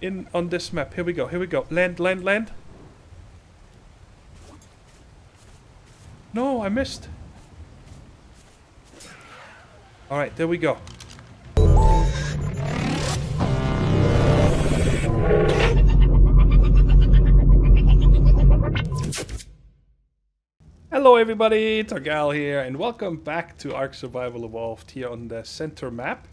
in on this map. Here we go. Here we go. Land, land, land. No, I missed. All right, there we go. Hello everybody, Thorgal here, and welcome back to ARK Survival Evolved here on the center map.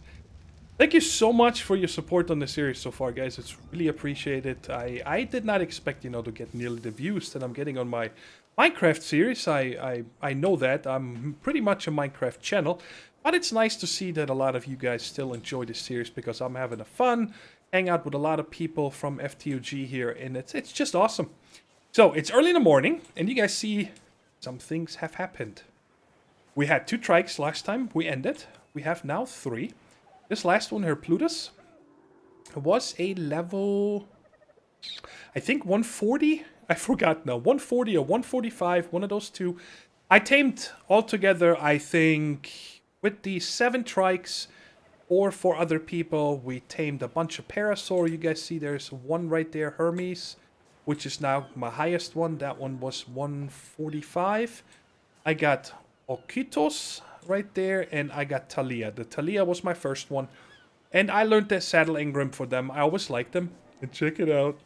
Thank you so much for your support on the series so far, guys. It's really appreciated. I did not expect, to get nearly the views that I'm getting on my Minecraft series. I know that. I'm pretty much a Minecraft channel, but it's nice to see that a lot of you guys still enjoy this series because I'm having a fun, hang out with a lot of people from FTOG here, and it's just awesome. So, it's early in the morning, and you guys see some things have happened. We had 2 trikes last time. We ended. We have now 3. This last one here, Plutus, was a level, I think 140. I forgot now. 140 or 145. One of those two. I tamed altogether, I think, with the 7 trikes or for other people, we tamed a bunch of Parasaur. You guys see there's one right there, Hermes, which is now my highest one. That one was 145. I got Okitos right there, and I got Talia. The Talia was my first one, and I learned the Saddle Engram for them. I always liked them. And check it out.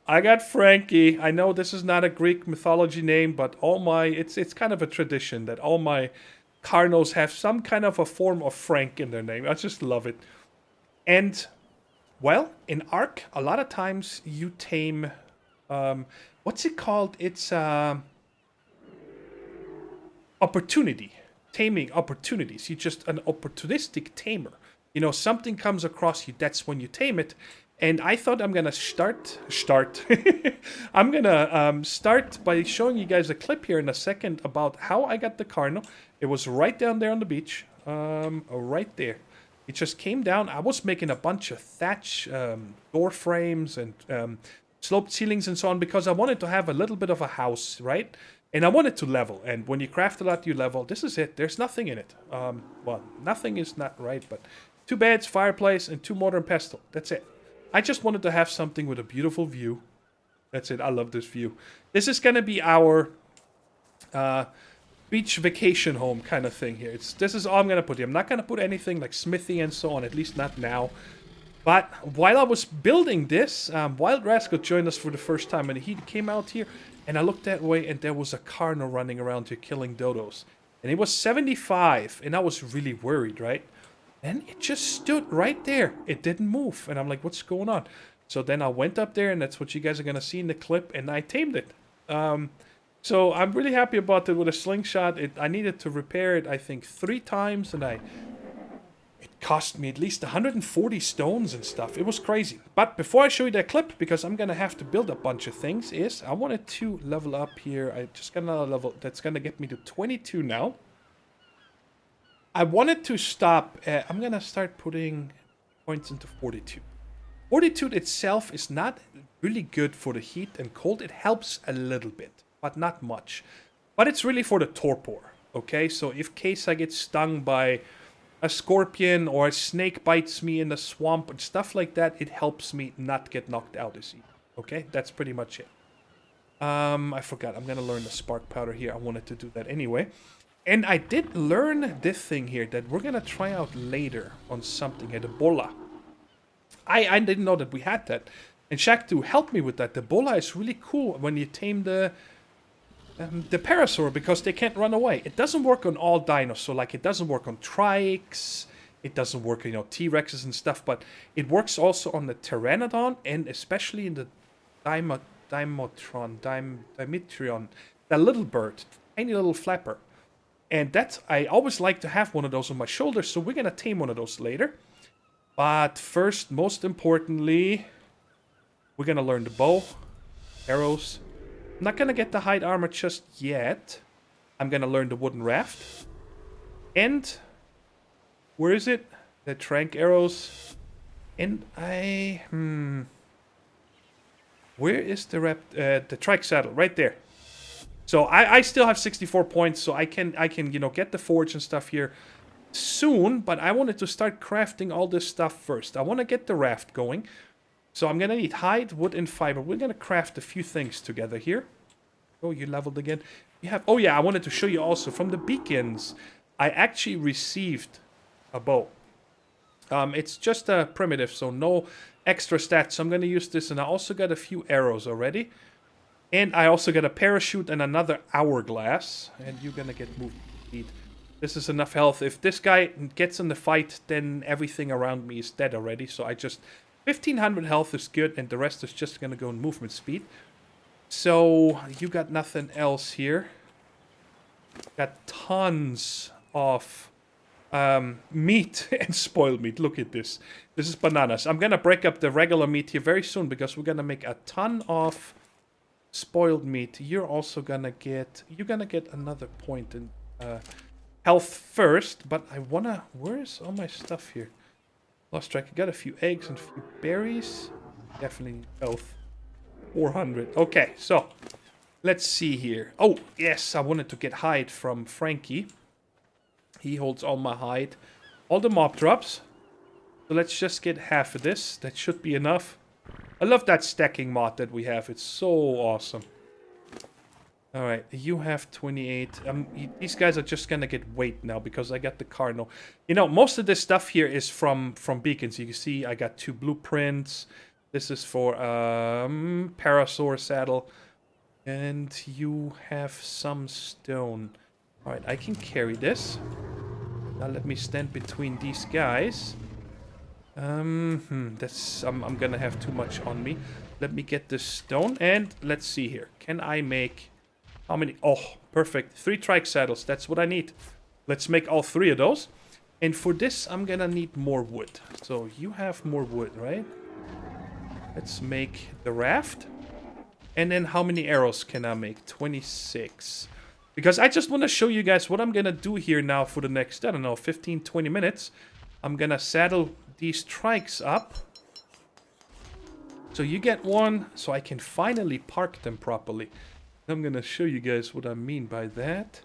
I got Frankie. I know this is not a Greek mythology name, but it's kind of a tradition that all my Carnos have some kind of a form of Frank in their name. I just love it. And, well, in ARK, a lot of times you tame... what's it called? It's opportunity. Taming opportunities. You're just an opportunistic tamer. Something comes across you, that's when you tame it. And I thought I'm gonna start. I'm gonna start by showing you guys a clip here in a second about how I got the Carno. It was right down there on the beach. Right there. It just came down. I was making a bunch of thatch door frames and sloped ceilings and so on because I wanted to have a little bit of a house, right? And I wanted to level. And when you craft a lot, you level. This is it. There's nothing in it. Well, nothing is not right, but 2 beds, fireplace, and 2 mortar and pestle. That's it. I just wanted to have something with a beautiful view. That's it. I love this view. This is going to be our beach vacation home kind of thing here. This is all I'm going to put here. I'm not going to put anything like smithy and so on, at least not now. But while I was building this, Wild Rascal joined us for the first time, and he came out here, and I looked that way, and there was a Carno running around here killing dodos. And it was 75, and I was really worried, right? And it just stood right there. It didn't move, and I'm like, what's going on? So then I went up there, and that's what you guys are going to see in the clip, and I tamed it. So I'm really happy about it with a slingshot. I needed to repair it, I think, 3 times, and it cost me at least 140 stones and stuff. It was crazy. But before I show you that clip, because I'm going to have to build a bunch of things, I wanted to level up here. I just got another level that's going to get me to 22 now. I wanted to stop. I'm going to start putting points into 42. Fortitude itself is not really good for the heat and cold. It helps a little bit, but not much. But it's really for the torpor, okay? So if case I get stung by a scorpion or a snake bites me in the swamp and stuff like that, it helps me not get knocked out as easy. Okay, that's pretty much it. I forgot. I'm going to learn the spark powder here. I wanted to do that anyway. And I did learn this thing here that we're going to try out later on something here, the bola. I didn't know that we had that. And Shaq2 helped me with that. The bola is really cool when you tame the Parasaur because they can't run away. It doesn't work on all dinos. So like it doesn't work on trikes. It doesn't work on, T-Rexes and stuff. But it works also on the Pteranodon and especially in the Dimetron, that little bird, tiny little flapper. And I always like to have one of those on my shoulders, so we're going to tame one of those later. But first, most importantly, we're going to learn the bow, arrows. I'm not going to get the hide armor just yet. I'm going to learn the wooden raft. And, where is it? The trank arrows. And where is the trike saddle? Right there. So I still have 64 points, so I can get the forge and stuff here soon, but I wanted to start crafting all this stuff first. I want to get the raft going. So I'm gonna need hide, wood, and fiber. We're gonna craft a few things together here. Oh, you leveled again. You have. Oh yeah, I wanted to show you also from the beacons. I actually received a bow. It's just a primitive, so no extra stats. So I'm gonna use this, and I also got a few arrows already. And I also got a parachute and another hourglass. And you're gonna get moved speed. This is enough health. If this guy gets in the fight, then everything around me is dead already. So I just... 1500 health is good, and the rest is just gonna go in movement speed. So, you got nothing else here. Got tons of meat and spoiled meat. Look at this. This is bananas. I'm gonna break up the regular meat here very soon because we're gonna make a ton of spoiled meat. You're also gonna get... You're gonna get another point in health first, but I wanna... Where's all my stuff here? Lost track. I got a few eggs and a few berries. Definitely need health. 400. Okay, so let's see here. Oh, yes, I wanted to get hide from Frankie. He holds all my hide. All the mob drops. So let's just get half of this. That should be enough. I love that stacking mod that we have. It's so awesome. Alright, you have 28. These guys are just gonna get weight now because I got the Carno. You know, most of this stuff here is from beacons. You can see I got 2 blueprints. This is for parasaur saddle. And you have some stone. Alright, I can carry this. Now let me stand between these guys. I'm gonna have too much on me. Let me get this stone and let's see here. Can I make... How many? Oh, perfect. 3 trike saddles. That's what I need. Let's make all 3 of those. And for this, I'm gonna need more wood. So you have more wood, right? Let's make the raft. And then how many arrows can I make? 26. Because I just want to show you guys what I'm gonna do here now for the next, I don't know, 15, 20 minutes. I'm gonna saddle these trikes up. So you get one, so I can finally park them properly. I'm gonna show you guys what I mean by that.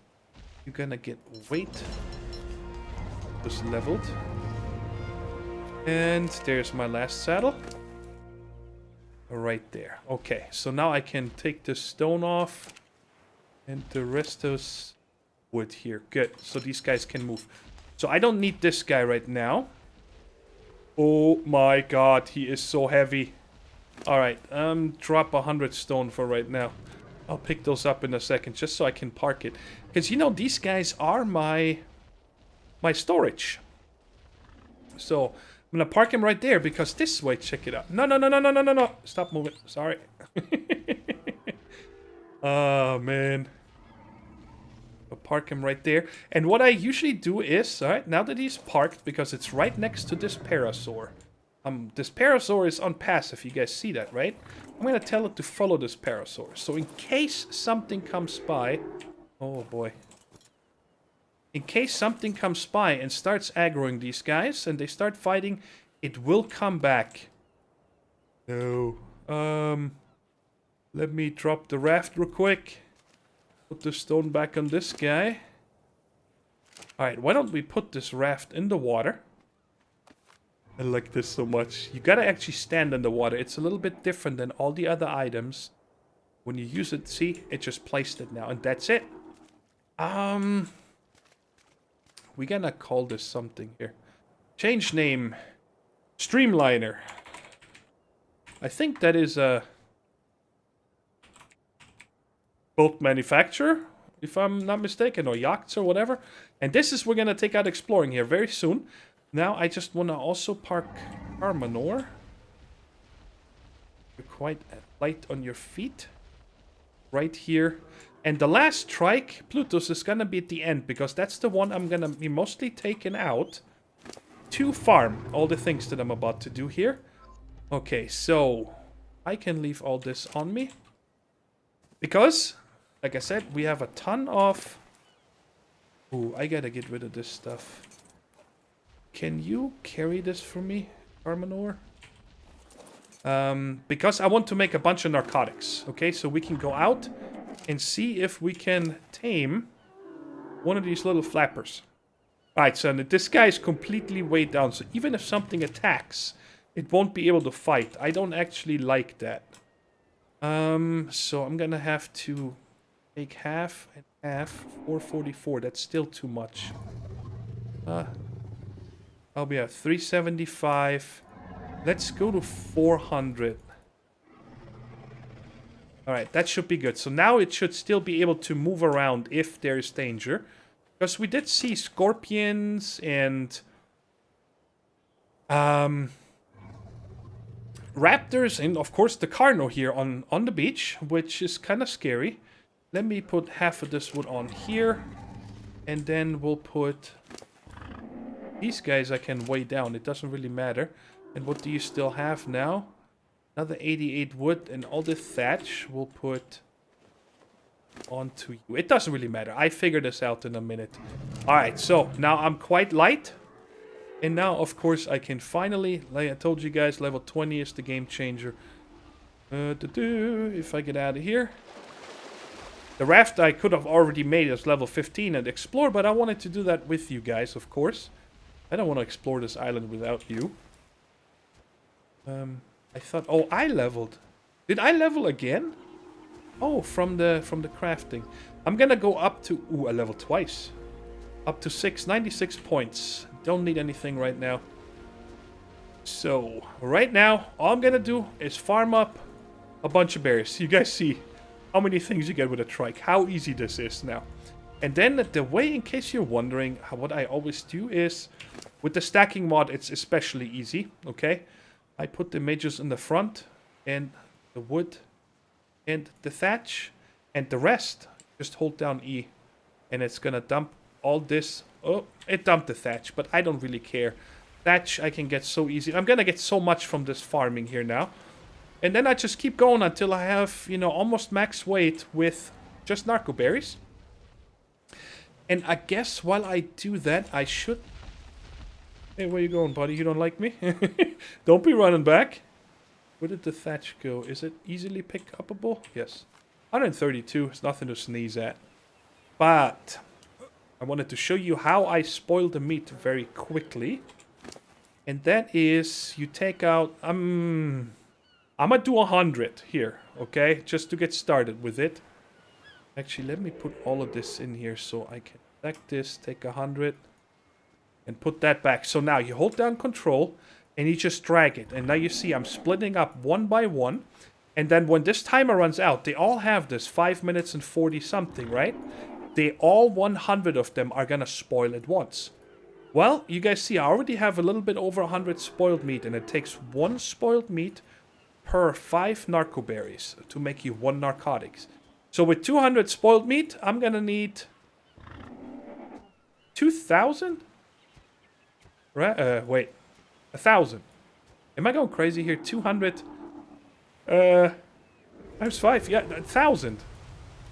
You're gonna get weight. Just leveled. And there's my last saddle. Right there. Okay, so now I can take the stone off. And the rest is wood here. Good, so these guys can move. So I don't need this guy right now. Oh my god, he is so heavy. Alright, drop 100 stone for right now. I'll pick those up in a second, just so I can park it. Because, you know, these guys are my storage. So, I'm going to park him right there, because this way, check it out. No. Stop moving. Sorry. Oh, man. I'll park him right there. And what I usually do is, alright, now that he's parked, because it's right next to this parasaur. This parasaur is on passive, you guys see that, right? I'm gonna tell it to follow this parasaur. So in case something comes by... Oh boy. In case something comes by and starts aggroing these guys, and they start fighting, it will come back. No. Let me drop the raft real quick. Put the stone back on this guy. Alright, why don't we put this raft in the water? I like this so much. You gotta actually stand in the water. It's a little bit different than all the other items. When you use it, see? It just placed it now, and that's it. We're gonna call this something here. Change name. Streamliner. I think that is a boat manufacturer, if I'm not mistaken, or yachts or whatever. And this is we're gonna take out exploring here very soon. Now I just want to also park Carno. You're quite light on your feet. Right here. And the last trike, Plutus, is going to be at the end. Because that's the one I'm going to be mostly taken out to farm all the things that I'm about to do here. Okay, so I can leave all this on me. Because, like I said, we have a ton of... Ooh, I got to get rid of this stuff. Can you carry this for me, Carno? Because I want to make a bunch of narcotics. Okay, so we can go out and see if we can tame one of these little flappers. Alright, so this guy is completely weighed down. So even if something attacks, it won't be able to fight. I don't actually like that. So I'm gonna have to take half and half. 444. That's still too much. I'll be at 375. Let's go to 400. Alright, that should be good. So now it should still be able to move around if there is danger. Because we did see scorpions and raptors and of course the Carno here on the beach, which is kind of scary. Let me put half of this wood on here. And then we'll put... These guys I can weigh down. It doesn't really matter. And what do you still have now? Another 88 wood. And all the thatch we'll put onto you. It doesn't really matter. I figure this out in a minute. Alright, so now I'm quite light. And now, of course, I can finally... Like I told you guys, level 20 is the game changer. If I get out of here... The raft I could have already made as level 15 and explore, but I wanted to do that with you guys, of course. I don't want to explore this island without you. I thought... Oh, I leveled. Did I level again? Oh, from the crafting. I'm gonna go up to... Ooh, I leveled twice. Up to 96 points. Don't need anything right now. So, right now, all I'm gonna do is farm up a bunch of berries. You guys see how many things you get with a trike. How easy this is now. And then the way, in case you're wondering, what I always do is, with the stacking mod, it's especially easy, okay? I put the mages in the front, and the wood, and the thatch, and the rest. Just hold down E, and it's gonna dump all this. Oh, it dumped the thatch, but I don't really care. Thatch I can get so easy. I'm gonna get so much from this farming here now. And then I just keep going until I have, you know, almost max weight with just narco berries. And I guess while I do that, I should... Hey, where you going, buddy? You don't like me? Don't be running back. Where did the thatch go? Is it easily pick-upable? Yes. 132 is nothing to sneeze at. But I wanted to show you how I spoil the meat very quickly. And that is, you take out... I'm gonna do 100 here, okay? Just to get started with it. Actually, let me put all of this in here so I can select this, take 100, and put that back. So now you hold down control, and you just drag it. And now you see I'm splitting up one by one. And then when this timer runs out, they all have this 5 minutes and 40 something, right? They all 100 of them are gonna spoil at once. Well, you guys see I already have a little bit over 100 spoiled meat, and it takes one spoiled meat per 5 narco berries to make you 1 narcotics. So with 200 spoiled meat, I'm gonna need 2,000? Right? Wait. 1,000. Am I going crazy here? 200. Times 5. Yeah, 1,000.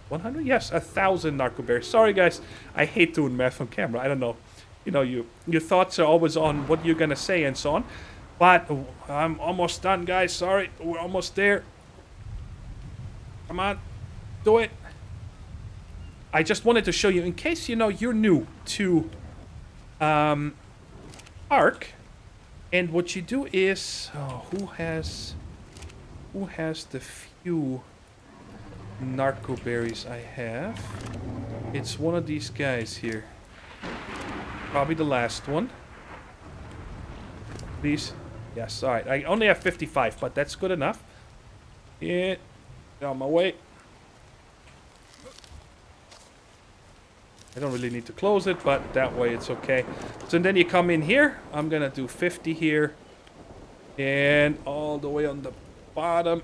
100? Yes, 1,000 narco berries. Sorry, guys. I hate doing math on camera. I don't know. You know, your thoughts are always on what you're gonna say and so on. But I'm almost done, guys. Sorry, we're almost there. Come on, do it. I just wanted to show you, in case you know you're new to ARK, and what you do is, who has the few narco berries I have? It's one of these guys here. Probably the last one. Please. Yes, alright. I only have 55, but that's good enough. Yeah. Get out of my way. I don't really need to close it, but that way it's okay. So then you come in here. I'm gonna do 50 here. And all the way on the bottom.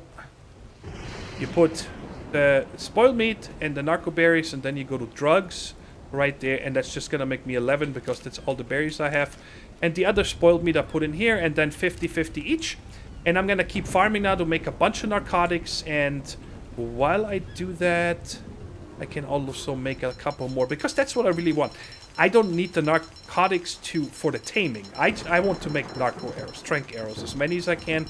You put the spoiled meat and the narco berries, and then you go to drugs right there. And that's just gonna make me 11 because that's all the berries I have. And the other spoiled meat I put in here, and then 50-50 each. And I'm gonna keep farming now to make a bunch of narcotics. And while I do that, I can also make a couple more, because that's what I really want. I don't need the narcotics for the taming. I want to make narco arrows, trank arrows, as many as I can,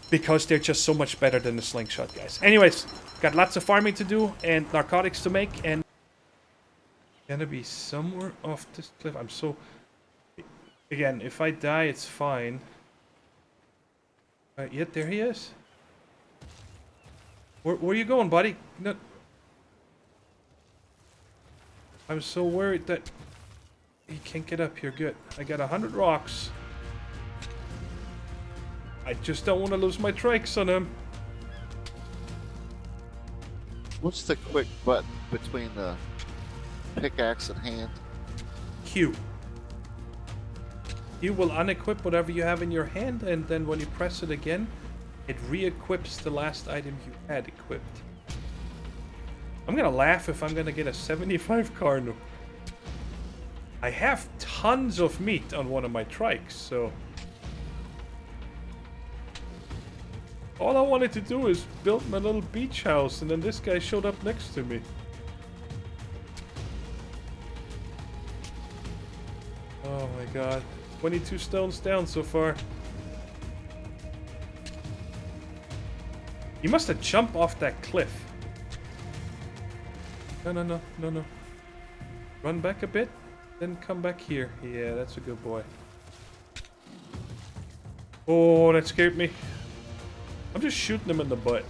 because they're just so much better than the slingshot, guys. Anyways, got lots of farming to do and narcotics to make, and gonna be somewhere off this cliff. I'm so... Again, if I die, it's fine. Yep, there he is. Where you going, buddy? No. I'm so worried that he can't get up here. Good. I got 100 rocks. I just don't want to lose my trikes on him. What's the quick button between the pickaxe and hand? Q. You will unequip whatever you have in your hand, and then when you press it again, it re-equips the last item you had equipped. I'm gonna laugh if I'm gonna get a 75 Carno. I have tons of meat on one of my trikes, so... all I wanted to do is build my little beach house, and then this guy showed up next to me. Oh my god. 22 stones down so far. He must have jumped off that cliff. No. Run back a bit, then come back here. Yeah, that's a good boy. Oh, that scared me. I'm just shooting him in the butt.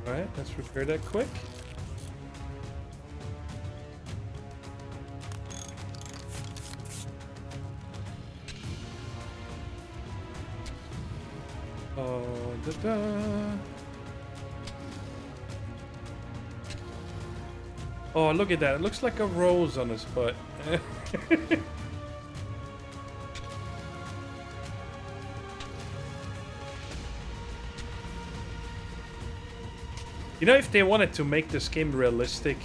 Alright, let's repair that quick. Oh, look at that. It looks like a rose on his butt. You know, if they wanted to make this game realistic,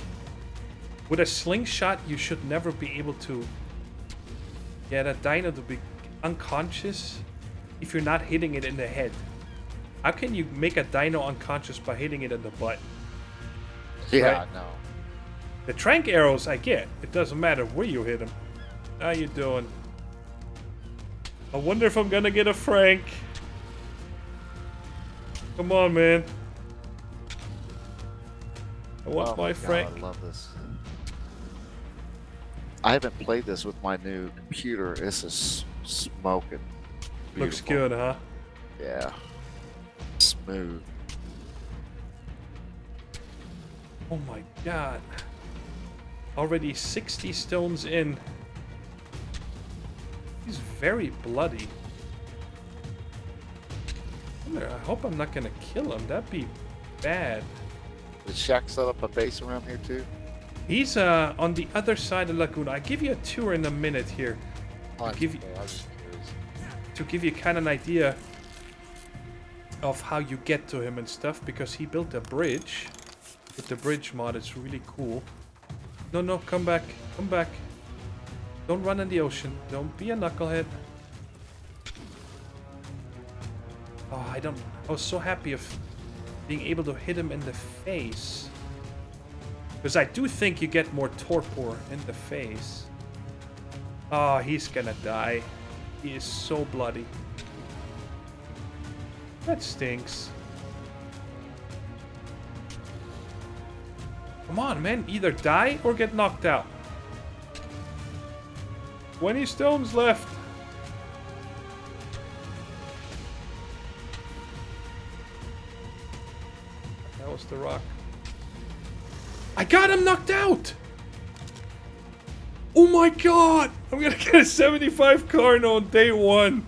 with a slingshot, you should never be able to get a dino to be unconscious if you're not hitting it in the head. How can you make a dino unconscious by hitting it in the butt? Yeah, right? no. The trank arrows, I get. It doesn't matter where you hit them. How you doing? I wonder if I'm gonna get a Frank. Come on, man. I want my Frank. God, I love this. I haven't played this with my new computer. This is smoking. Beautiful. Looks good, huh? Yeah. Smooth. Oh my god. Already 60 stones in. He's very bloody. I hope I'm not gonna kill him. That'd be bad. Did Shaq set up a base around here too? He's on the other side of Laguna. I'll give you a tour in a minute here. Oh, To give you, okay. I was just curious. to give you kind of an idea of how you get to him and stuff, because he built a bridge. With the bridge mod, it's really cool. No, come back. Come back. Don't run in the ocean. Don't be a knucklehead. Oh, I was so happy of being able to hit him in the face. Because I do think you get more torpor in the face. Oh, he's gonna die. He is so bloody. That stinks. Come on, man. Either die or get knocked out. 20 stones left. That was the rock. I got him knocked out! Oh my god! I'm gonna get a 75 Carno on day one.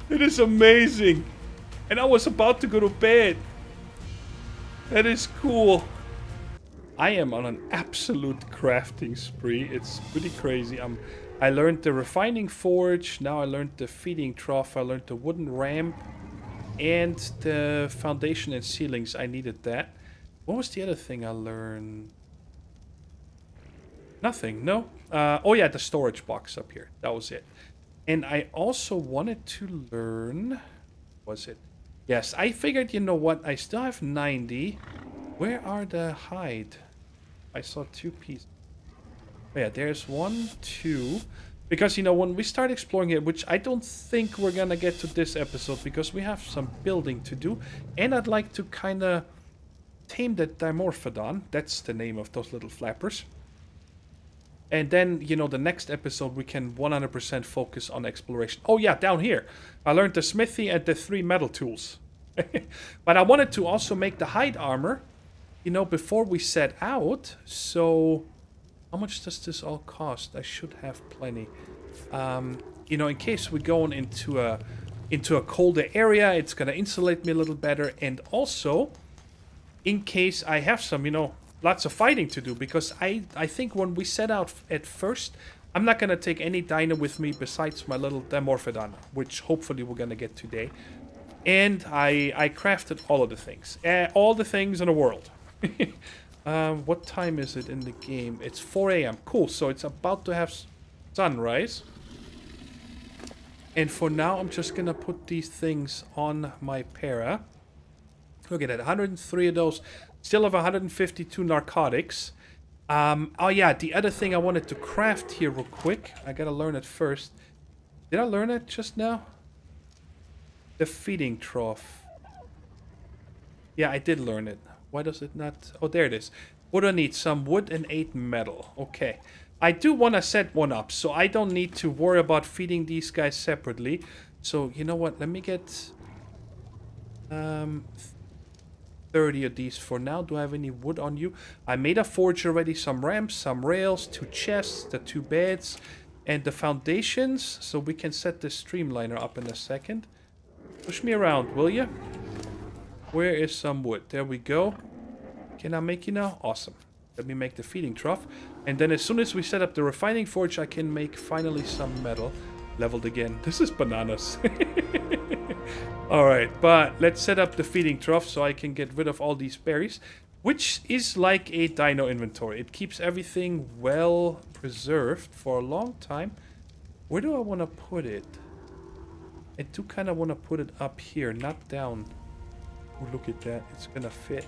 It is amazing. And I was about to go to bed. That is cool. I am on an absolute crafting spree. It's pretty crazy. I learned the refining forge. Now I learned the feeding trough. I learned the wooden ramp. And the foundation and ceilings. I needed that. What was the other thing I learned? Nothing, no? Oh yeah, the storage box up here. That was it. And I also wanted to learn... Was it? Yes, I figured, you know what? I still have 90. Where are the hide? I saw 2 pieces. Oh yeah, there's 1, 2. Because, you know, when we start exploring it, which I don't think we're gonna get to this episode, because we have some building to do. And I'd like to kind of tame the dimorphodon. That's the name of those little flappers. And then, you know, the next episode we can 100% focus on exploration. Oh yeah, down here. I learned the smithy and the 3 metal tools. But I wanted to also make the hide armor, you know, before we set out. So, how much does this all cost? I should have plenty. You know, in case we're going into a colder area, it's gonna insulate me a little better. And also, in case I have some, you know, lots of fighting to do, because I think when we set out at first, I'm not going to take any dino with me besides my little dimorphodon, which hopefully we're going to get today. And I crafted all of the things. All the things in the world. What time is it in the game? It's 4 a.m. Cool, so it's about to have sunrise. And for now, I'm just going to put these things on my para. Look at that, 103 of those. Still have 152 narcotics. Oh yeah, the other thing I wanted to craft here real quick. I gotta learn it first. Did I learn it just now? The feeding trough. Yeah, I did learn it. Why does it not... Oh, there it is. What do I need? Some wood and 8 metal. Okay. I do want to set one up, so I don't need to worry about feeding these guys separately. So, you know what? Let me get... 30 of these for now. Do I have any wood on you? I made a forge already. Some ramps, some rails, 2 chests, the 2 beds, and the foundations. So we can set this streamliner up in a second. Push me around, will you? Where is some wood? There we go. Can I make you now? Awesome. Let me make the feeding trough. And then as soon as we set up the refining forge, I can make finally some metal. Leveled again. This is bananas. Alright, but let's set up the feeding trough so I can get rid of all these berries, which is like a dino inventory. It keeps everything well preserved for a long time. Where do I want to put it? I do kind of want to put it up here, not down. Oh, look at that. It's going to fit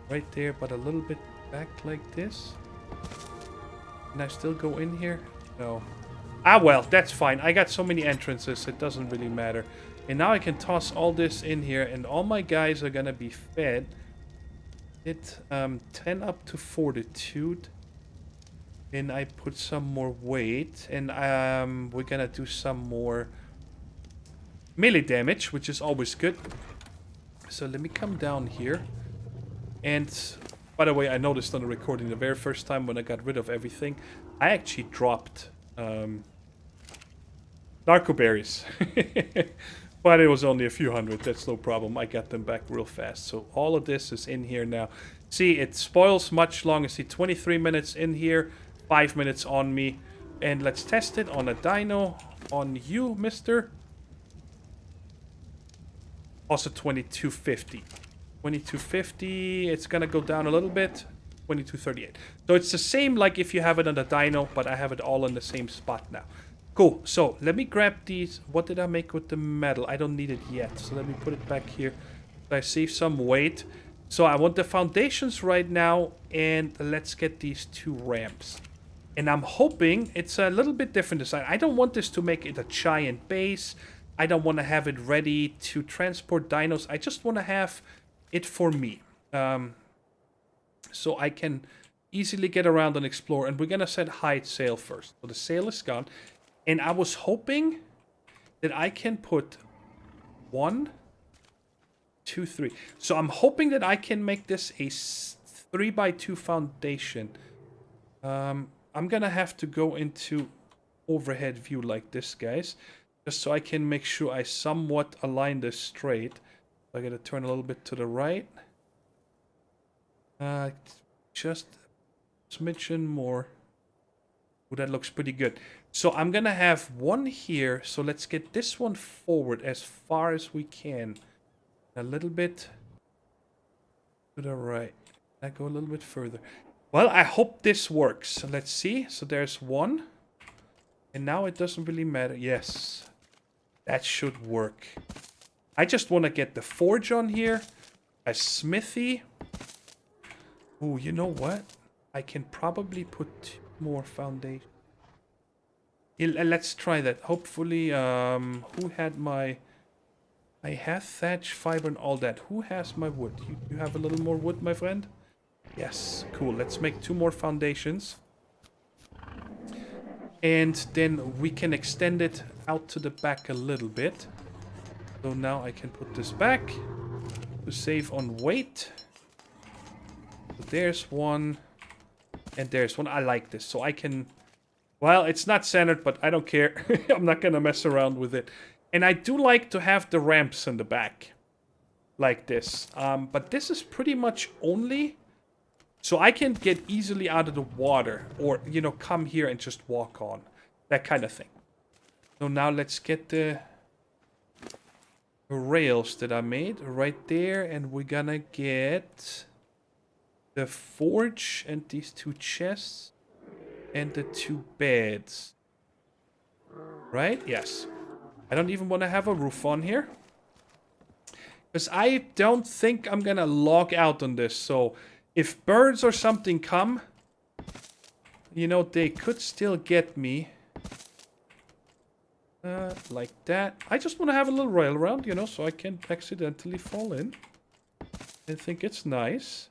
right there, but a little bit back like this. Can I still go in here? No. Ah, well, that's fine. I got so many entrances, it doesn't really matter. And now I can toss all this in here, and all my guys are gonna be fed. It 10 up to fortitude. And I put some more weight, and we're gonna do some more melee damage, which is always good. So let me come down here. And by the way, I noticed on the recording the very first time when I got rid of everything, I actually dropped narco berries. But it was only a few hundred, that's no problem. I got them back real fast. So all of this is in here now. See, it spoils much longer. See, 23 minutes in here, 5 minutes on me. And let's test it on a dino. On you, mister. Also 2250. 2250, it's gonna go down a little bit. 2238. So it's the same like if you have it on the dino, but I have it all in the same spot now. Cool, so let me grab these. What did I make with the metal? I don't need it yet, so let me put it back here. I save some weight. So I want the foundations right now, and let's get these 2 ramps. And I'm hoping it's a little bit different design. I don't want this to make it a giant base. I don't want to have it ready to transport dinos. I just want to have it for me. So I can easily get around and explore. And we're going to set hide sail first. So the sail is gone. And I was hoping that I can put 1, 2, 3. So I'm hoping that I can make this a 3x2 foundation. I'm going to have to go into overhead view like this, guys. Just so I can make sure I somewhat align this straight. I got to turn a little bit to the right. Just a smidgen more. Oh, that looks pretty good. So I'm going to have one here. So let's get this one forward as far as we can. A little bit to the right. I go a little bit further. Well, I hope this works. So let's see. So there's one. And now it doesn't really matter. Yes. That should work. I just want to get the forge on here. A smithy. Ooh, you know what? I can probably put 2 more foundation. Let's try that. Hopefully, who had my... I have thatch, fiber, and all that. Who has my wood? You have a little more wood, my friend? Yes, cool. Let's make 2 more foundations. And then we can extend it out to the back a little bit. So now I can put this back to save on weight. So there's one. And there's one. I like this. So I can... Well, it's not centered, but I don't care. I'm not going to mess around with it. And I do like to have the ramps in the back. Like this. But this is pretty much only... So I can get easily out of the water. Or, you know, come here and just walk on. That kind of thing. So now let's get the rails that I made right there. And we're gonna get the forge and these 2 chests. And the 2 beds. Right? Yes. I don't even want to have a roof on here. Because I don't think I'm gonna log out on this. So... If birds or something come, you know, they could still get me. Like that. I just want to have a little rail around, you know, so I can accidentally fall in. I think it's nice.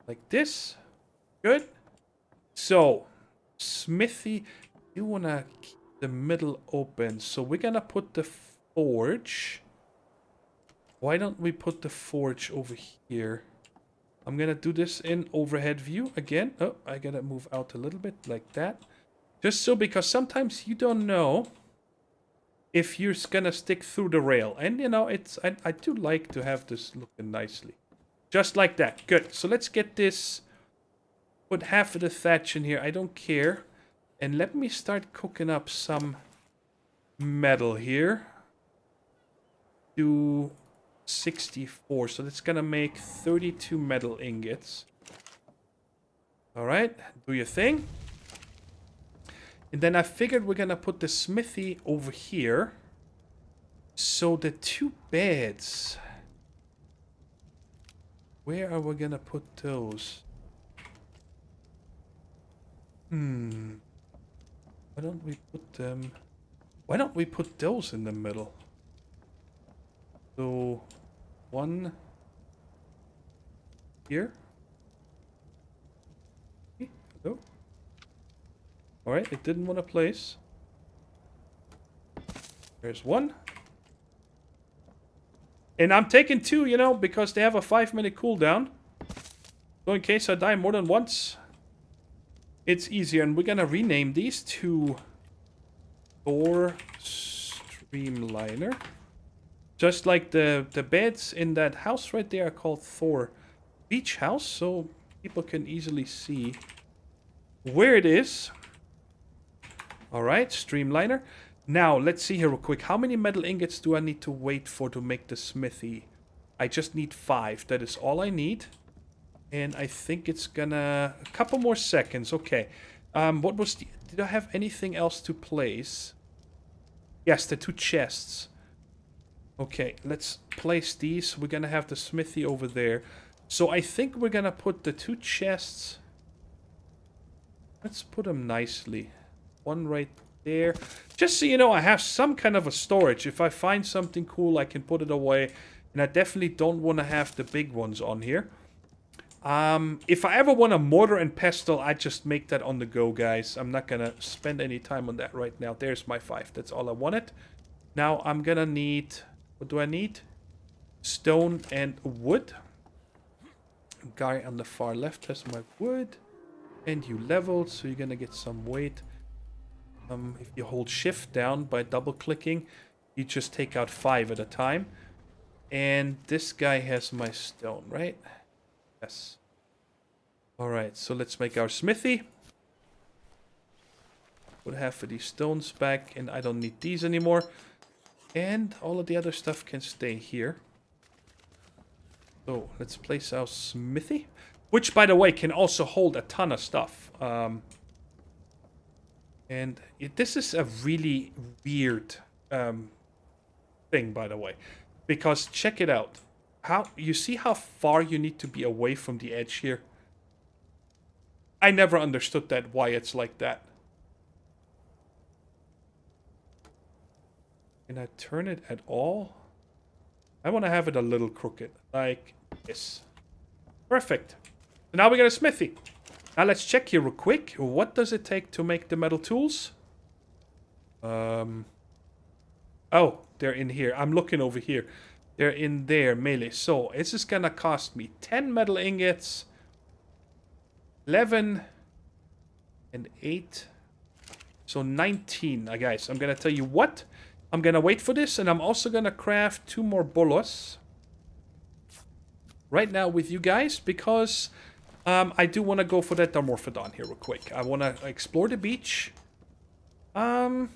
Like this. Good. So, smithy, you want to keep the middle open. So we're going to put the forge. Why don't we put the forge over here? I'm gonna do this in overhead view again. Oh, I gotta move out a little bit like that. Just so, because sometimes you don't know if you're gonna stick through the rail. And, you know, it's I do like to have this looking nicely. Just like that. Good. So let's get this. Put half of the thatch in here. I don't care. And let me start cooking up some metal here. Do... 64, so that's gonna make 32 metal ingots. Alright, do your thing. And then I figured we're gonna put the smithy over here. So the 2 beds. Where are we gonna put those? Why don't we put them... Why don't we put those in the middle? So... 1 here. Hello. Alright, it didn't want to place. There's 1. And I'm taking 2, you know, because they have a 5-minute cooldown. So in case I die more than once, it's easier. And we're gonna rename these to Thor Streamliner. Just like the beds in that house right there are called Thor Beach House, so people can easily see where it is. Alright, Streamliner. Now, let's see here real quick. How many metal ingots do I need to wait for to make the smithy? I just need 5. That is all I need. And I think it's gonna... A couple more seconds. Okay. What was the... Did I have anything else to place? Yes, the 2 chests. Okay, let's place these. We're gonna have the smithy over there. So I think we're gonna put the 2 chests. Let's put them nicely. 1 right there. Just so you know, I have some kind of a storage. If I find something cool, I can put it away. And I definitely don't want to have the big ones on here. If I ever want a mortar and pestle, I just make that on the go, guys. I'm not gonna spend any time on that right now. There's my 5. That's all I wanted. Now I'm gonna need... What do I need? Stone and wood. Guy on the far left has my wood. And you leveled, so you're gonna get some weight. If you hold shift down by double clicking, you just take out 5 at a time. And this guy has my stone, right? Yes. Alright, so let's make our smithy. Put half of these stones back, and I don't need these anymore. And all of the other stuff can stay here. So, let's place our smithy. Which, by the way, can also hold a ton of stuff. And this is a really weird thing, by the way. Because, check it out. You see how far you need to be away from the edge here? I never understood that, why it's like that. Can I turn it at all? I want to have it a little crooked, like this. Perfect. So now we got a smithy. Now let's check here real quick. What does it take to make the metal tools? Oh, they're in here. I'm looking over here. They're in there, melee. So, this is gonna cost me 10 metal ingots, 11, and 8. So, 19, guys. I'm gonna tell you what. I'm gonna wait for this, and I'm also gonna craft 2 more bolos right now with you guys, because I do want to go for that dimorphodon here real quick. I want to explore the beach. You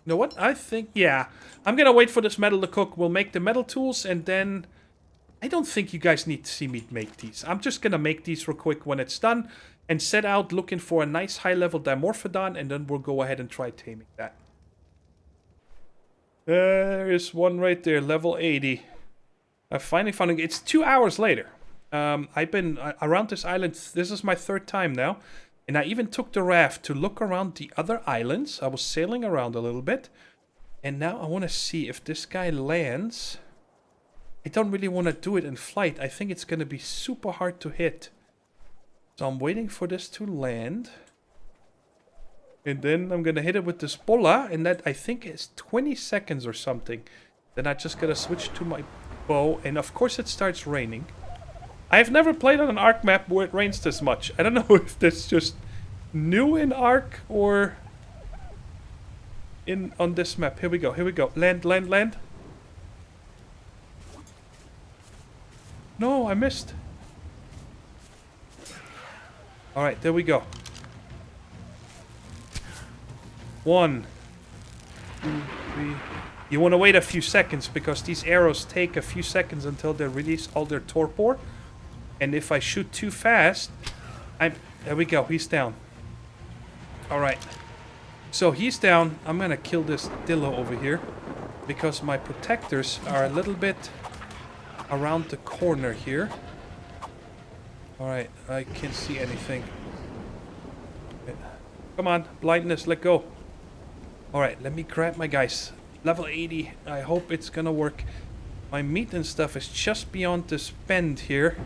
know what? I think, yeah. I'm going to wait for this metal to cook. We'll make the metal tools, and then... I don't think you guys need to see me make these. I'm just going to make these real quick when it's done, and set out looking for a nice high-level dimorphodon, and then we'll go ahead and try taming that. There is one right there, level 80. I finally found it. It's 2 hours later. I've been around this island. This is my 3rd time now. And I even took the raft to look around the other islands. I was sailing around a little bit. And now I want to see if this guy lands. I don't really want to do it in flight. I think it's going to be super hard to hit. So I'm waiting for this to land. And then I'm going to hit it with this bola. And that, I think, is 20 seconds or something. Then I just got to switch to my bow. And of course it starts raining. I've never played on an ARK map where it rains this much. I don't know if that's just new in ARK or on this map. Here we go, here we go. Land, land, land. No, I missed. Alright, there we go. 1, 2, 3. You want to wait a few seconds because these arrows take a few seconds until they release all their torpor. And if I shoot too fast, there we go, he's down. Alright. So he's down. I'm gonna kill this dillo over here, because my protectors are a little bit around the corner here. Alright, I can't see anything. Come on, blindness, let go. Alright, let me grab my guys. Level 80, I hope it's gonna work. My meat and stuff is just beyond this bend here.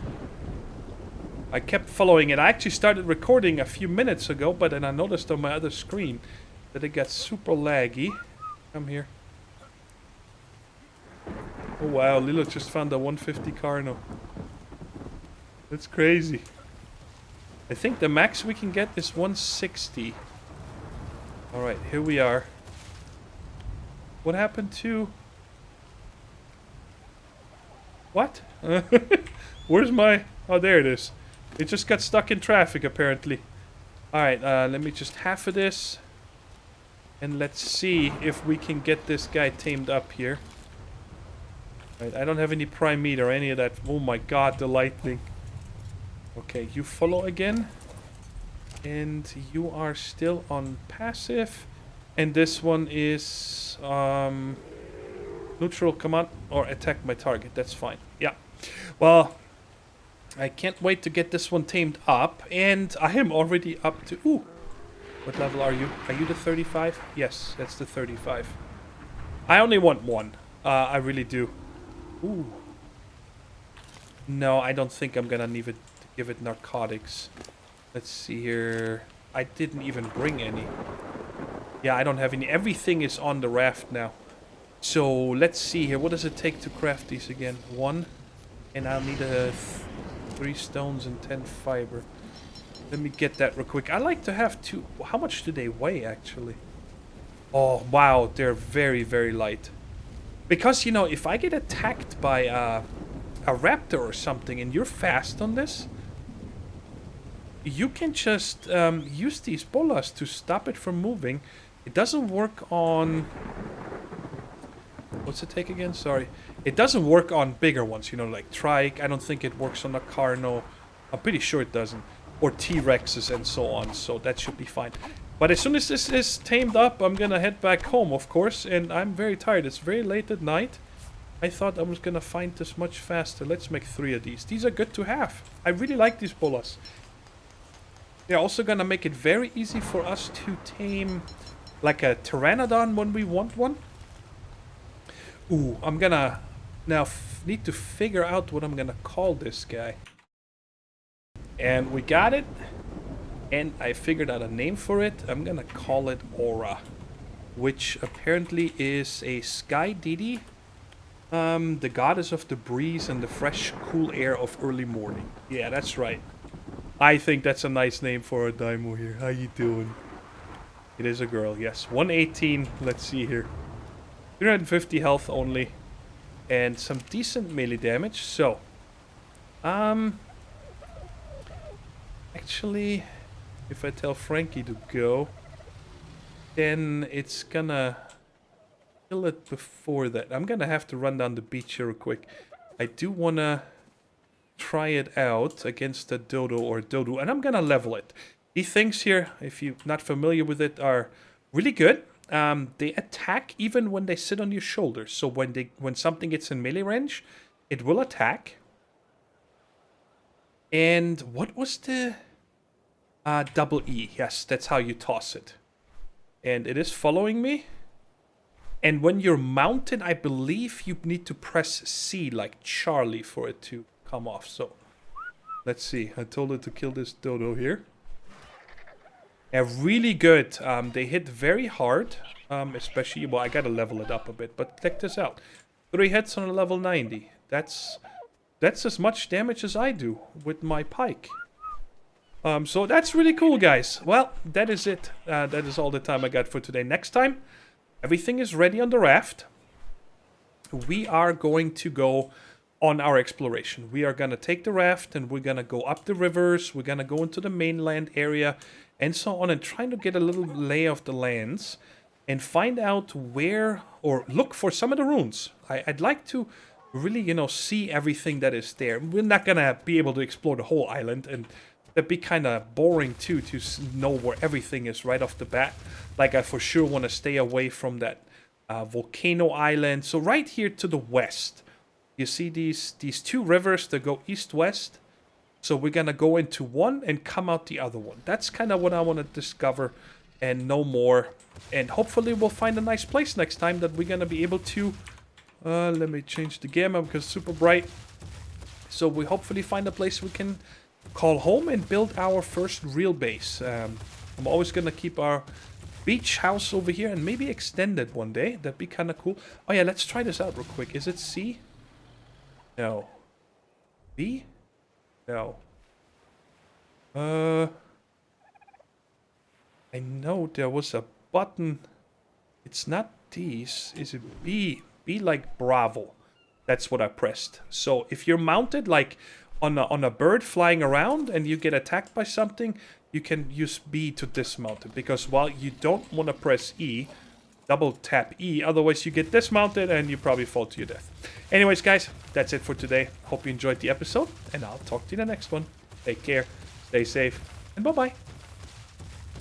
I kept following it. I actually started recording a few minutes ago, but then I noticed on my other screen that it got super laggy. Come here. Oh wow, Lilo just found a 150 Carno. That's crazy. I think the max we can get is 160. Alright, here we are. What happened to... What? Where's my... Oh, there it is. It just got stuck in traffic, apparently. Alright, let me just half of this. And let's see if we can get this guy tamed up here. Right, I don't have any prime meat or any of that. Oh my god, the lightning. Okay, you follow again. And you are still on passive. And this one is... neutral, come on. Or attack my target, that's fine. Yeah. Well... I can't wait to get this one tamed up, and I am already up to... Ooh! What level are you? Are you the 35? Yes, that's the 35. I only want 1. I really do. Ooh. No, I don't think I'm gonna need it to give it narcotics. Let's see here. I didn't even bring any. Yeah, I don't have any. Everything is on the raft now. So, let's see here. What does it take to craft these again? 1. And I'll need a... 3 stones and 10 fiber. Let me get that real quick. I like to have 2. How much do they weigh, actually? Oh, wow. They're very, very light. Because, you know, if I get attacked by a raptor or something and you're fast on this, you can just use these bolas to stop it from moving. It doesn't work on... What's it take again? Sorry. It doesn't work on bigger ones, you know, like trike. I don't think it works on a Carno. I'm pretty sure it doesn't. Or T-Rexes and so on, so that should be fine. But as soon as this is tamed up, I'm gonna head back home, of course. And I'm very tired. It's very late at night. I thought I was gonna find this much faster. Let's make 3 of these. These are good to have. I really like these bolas. They're also gonna make it very easy for us to tame like a pteranodon when we want one. Ooh, I'm gonna now need to figure out what I'm gonna call this guy. And we got it. And I figured out a name for it. I'm gonna call it Aura, which apparently is a sky deity. The goddess of the breeze and the fresh, cool air of early morning. Yeah, that's right. I think that's a nice name for a Daimo here. How you doing? It is a girl, yes. 118, let's see here. 350 health only. And some decent melee damage. So, actually, if I tell Frankie to go, then it's gonna kill it before that. I'm gonna have to run down the beach here real quick. I do wanna try it out against the dodo or dodo, and I'm gonna level it. These things here, if you're not familiar with it, are really good. They attack even when they sit on your shoulders. So when something gets in melee range, it will attack. And what was the double E? Yes, that's how you toss it. And it is following me. And when you're mounted, I believe you need to press C like Charlie for it to come off. So let's see. I told it to kill this dodo here. Yeah, really good. They hit very hard, especially, well, I gotta level it up a bit, but check this out. 3 hits on a level 90. That's as much damage as I do with my pike. So that's really cool, guys. Well, that is it. That is all the time I got for today. Next time, everything is ready on the raft. We are going to go on our exploration. We are gonna take the raft and we're gonna go up the rivers. We're gonna go into the mainland area and so on, and trying to get a little lay of the lands and find out where, or look for some of the runes. I'd like to really, you know, see everything that is there. We're not gonna be able to explore the whole island, and that'd be kind of boring too, to know where everything is right off the bat. Like, I for sure want to stay away from that volcano island. So right here to the west, you see these 2 rivers that go east-west. So we're gonna go into one and come out the other one. That's kind of what I want to discover and know more. And hopefully we'll find a nice place next time that we're gonna be able to... let me change the gamma because it's super bright. So we hopefully find a place we can call home and build our first real base. I'm always gonna keep our beach house over here and maybe extend it one day. That'd be kind of cool. Oh yeah, let's try this out real quick. Is it C? No. B? No. I know there was a button. It's not these. Is it B? B like Bravo. That's what I pressed. So if you're mounted like on a bird flying around and you get attacked by something, you can use B to dismount it. Because while you don't want to press E, double tap E, otherwise you get dismounted and you probably fall to your death. Anyways, guys, that's it for today. Hope you enjoyed the episode, and I'll talk to you in the next one. Take care, stay safe, and bye-bye.